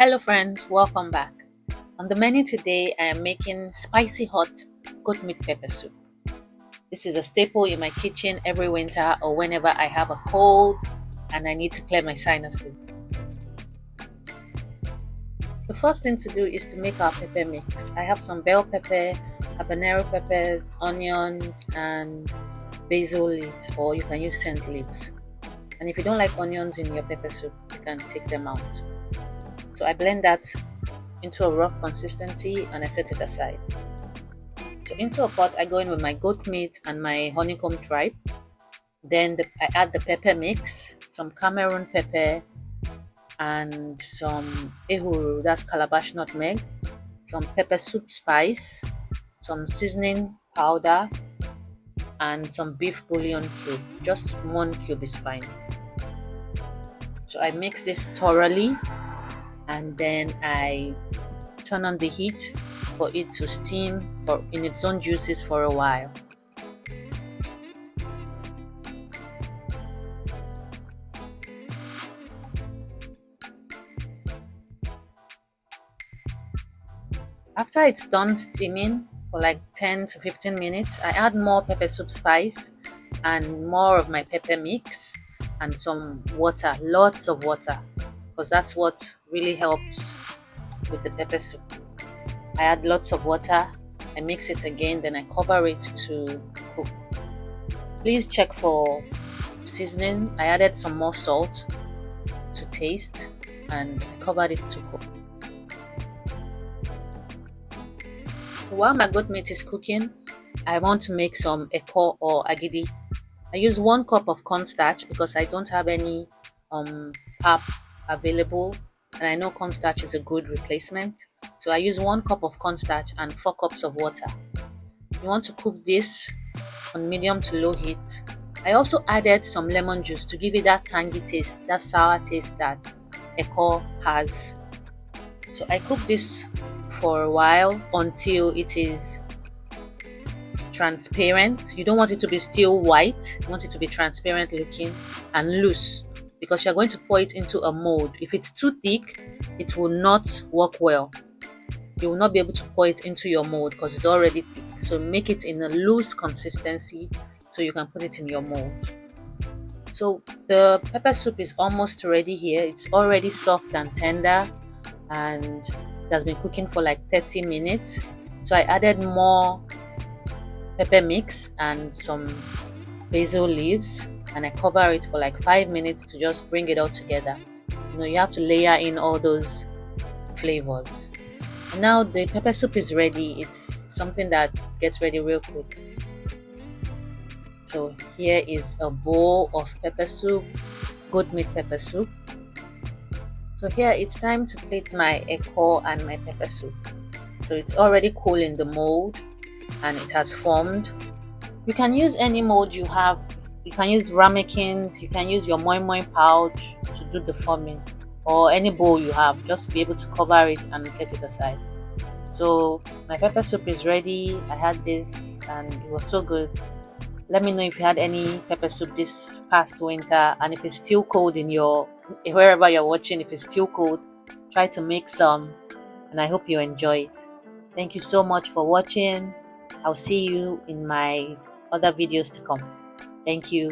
Hello friends, welcome back. On the menu today, I am making spicy hot goat meat pepper soup. This is a staple in my kitchen every winter or whenever I have a cold and I need to clear my sinuses. The first thing to do is to make our pepper mix. I have some bell pepper, habanero peppers, onions, and basil leaves, or you can use scent leaves. And if you don't like onions in your pepper soup, you can take them out. So I blend that into a rough consistency and I set it aside. So into a pot, I go in with my goat meat and my honeycomb tripe. Then I add the pepper mix, some Cameroon pepper, and some Ehuru, that's calabash nutmeg, some pepper soup spice, some seasoning powder, and some beef bouillon cube. Just one cube is fine. So I mix this thoroughly and then I turn on the heat for it to steam in its own juices for a while. After it's done steaming for like 10 to 15 minutes, I add more pepper soup spice and more of my pepper mix and some water, lots of water, because that's what really helps with the pepper soup. I add lots of water, I mix it again, then I cover it to cook. Please check for seasoning. I added some more salt to taste and I covered it to cook. So while my goat meat is cooking, I want to make some Ehuru or Agidi. I use 1 cup of cornstarch because I don't have any pap available, and I know cornstarch is a good replacement. So I use 1 cup of cornstarch and 4 cups of water. You want to cook this on medium to low heat. I also added some lemon juice to give it that tangy taste, that sour taste that Ehuru has. So I cook this for a while until it is transparent. You don't want it to be still white, you want it to be transparent looking and loose, because you're going to pour it into a mold. If it's too thick, it will not work well. You will not be able to pour it into your mold because it's already thick. So make it in a loose consistency so you can put it in your mold. So the pepper soup is almost ready here. It's already soft and tender and it has been cooking for like 30 minutes. So I added more pepper mix and some basil leaves and I cover it for like 5 minutes to just bring it all together. You have to layer in all those flavors. And now the pepper soup is ready. It's something that gets ready real quick. So here is a bowl of pepper soup, goat meat pepper soup. So here it's time to plate my Ehuru and my pepper soup. So it's already cool in the mold and it has formed. You can use any mold you have. You can use ramekins, you can use your moi moi pouch to do the forming, or any bowl you have. Just be able to cover it and set it aside. So my pepper soup is ready. I had this and it was so good. Let me know if you had any pepper soup this past winter, and if it's still cold in wherever you're watching, if it's still cold, try to make some, and I hope you enjoy it. Thank you so much for watching. I'll see you in my other videos to come. Thank you.